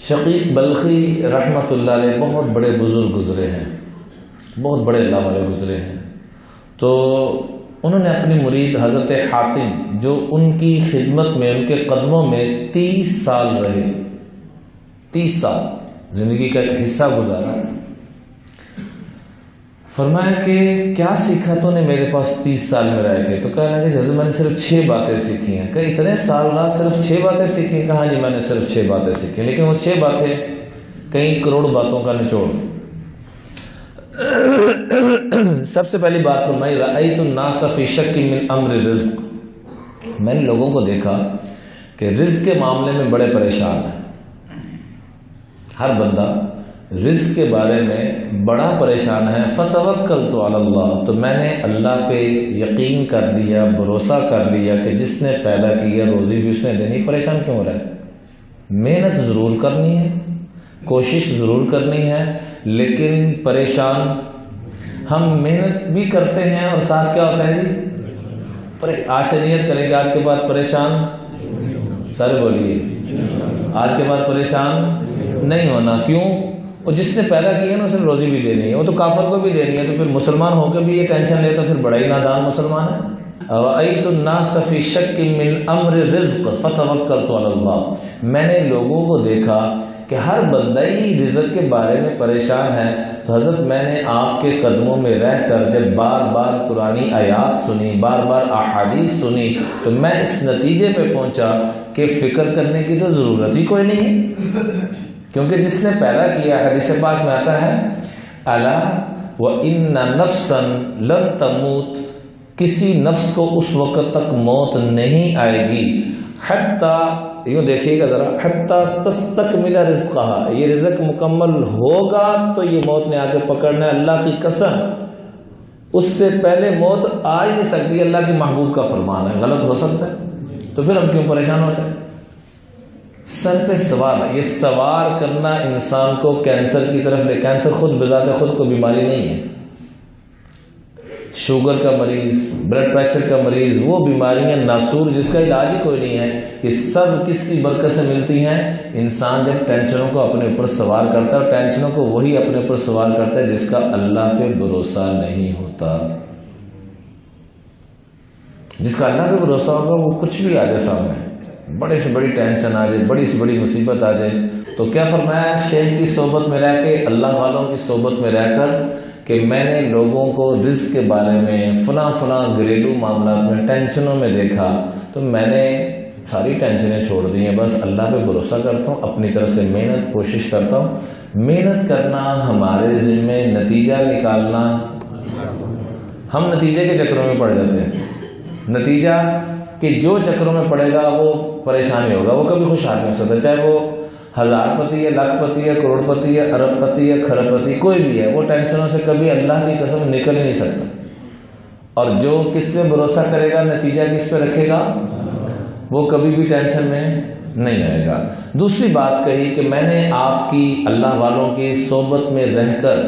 شقیق بلخی رحمۃ اللہ علیہ بہت بڑے بزرگ گزرے ہیں، بہت بڑے اللہ والے گزرے ہیں. تو انہوں نے اپنی مرید حضرت حاتم جو ان کی خدمت میں، ان کے قدموں میں 30 سال رہے، 30 سال زندگی کا ایک حصہ گزارا. فرمایا کہ کیا سیکھا تو نے میرے پاس 30 سال میں رہ کے؟ تو کہنے لگے حضرت میں نے صرف 6 باتیں سیکھی ہیں. کہ اتنے سال رہا صرف 6 باتیں سیکھی ہیں؟ کہا جی میں نے صرف 6 باتیں سیکھی، لیکن وہ 6 باتیں کئی کروڑ باتوں کا نچوڑ. سب سے پہلی بات فرمائی رأیت الناس فی شک من امر رزق. میں نے لوگوں کو دیکھا کہ رزق کے معاملے میں بڑے پریشان ہیں. ہر بندہ رزق کے بارے میں بڑا پریشان ہے. فتوکلت علی اللہ، تو میں نے اللہ پہ یقین کر لیا، بھروسہ کر لیا کہ جس نے پیدا کیا روزی بھی اس نے دینی. پریشان کیوں ہو رہا ہے؟ محنت ضرور کرنی ہے، کوشش ضرور کرنی ہے، لیکن پریشان ہم محنت بھی کرتے ہیں اور ساتھ کیا ہوتا ہے جی؟ آج سے نیت کریں کہ آج کے بعد پریشان، سارے بولیے آج کے بعد پریشان نہیں ہونا. کیوں؟ وہ جس نے پیدا کیا ہے نا اسے روزی بھی دینی ہے، وہ تو کافر کو بھی دینی ہے، تو پھر مسلمان ہو کے بھی یہ ٹینشن لے تو پھر بڑا ہی نادان مسلمان ہے. رأیت الناس فی شک من امر رزق فتوکلت علی اللہ. میں نے لوگوں کو دیکھا کہ ہر بندہ ہی رزق کے بارے میں پریشان ہے. تو حضرت میں نے آپ کے قدموں میں رہ کر جب بار بار قرآنی آیات سنی، بار بار احادیث سنی، تو میں اس نتیجے پہ پہنچا کہ فکر کرنے کی تو ضرورت ہی کوئی نہیں ہے، کیونکہ جس نے پیدا کیا، حدیث پاک میں آتا ہے الا وَإِنَّ نَفْسًا لَن تَمُوتَ، کسی نفس کو اس وقت تک موت نہیں آئے گی حتی، یوں دیکھیے گا ذرا، حتی تستکمل رزقہا، یہ رزق مکمل ہوگا تو یہ موت نے آ کے پکڑنا ہے. اللہ کی قسم اس سے پہلے موت آ ہی نہیں سکتی. اللہ کے محبوب کا فرمان ہے، غلط ہو سکتا ہے تو پھر ہم کیوں پریشان ہوتے ہیں؟ سر پہ سوار ہے، یہ سوار کرنا انسان کو کینسر کی طرف لے. کینسر خود بذات خود کو بیماری نہیں ہے. شوگر کا مریض، بلڈ پریشر کا مریض، وہ بیماریاں ناسور جس کا علاج ہی کوئی نہیں ہے، یہ سب کس کی برکت سے ملتی ہیں؟ انسان جب ٹینشنوں کو اپنے اوپر سوار کرتا ہے، اور ٹینشنوں کو وہی اپنے اوپر سوار کرتا ہے جس کا اللہ پہ بھروسہ نہیں ہوتا. جس کا اللہ پہ بھروسہ ہوگا وہ کچھ بھی آ جائے سامنے، بڑے سے بڑی ٹینشن آ جائے، بڑی سے بڑی مصیبت آ جائے، تو کیا فرمایا شیخ کی صحبت میں رہ کے، اللہ والوں کی صحبت میں رہ کر، کہ میں نے لوگوں کو رزق کے بارے میں فلاں گھریلو معاملات میں ٹینشنوں میں دیکھا، تو میں نے ساری ٹینشنیں چھوڑ دی ہیں، بس اللہ پہ بھروسہ کرتا ہوں، اپنی طرف سے محنت کوشش کرتا ہوں. محنت کرنا ہمارے ذمہ، نتیجہ نکالنا ہم نتیجے کے چکروں میں پڑ جاتے ہیں. نتیجہ کہ جو چکروں میں پڑے گا وہ پریشانی ہوگا، وہ کبھی خوشحال نہیں ہو سکتا، چاہے وہ 1000 پتی ہے، لاکھ پتی ہے، کروڑ پتی ہے، ارب پتی ہے، کھرب پتی، کوئی بھی ہے، وہ ٹینشنوں سے کبھی اللہ کی قسم نکل ہی نہیں سکتا. اور جو کس پہ بھروسہ کرے گا، نتیجہ کس پہ رکھے گا، وہ کبھی بھی ٹینشن میں نہیں آئے گا. دوسری بات کہی کہ میں نے آپ کی، اللہ والوں کی صحبت میں رہ کر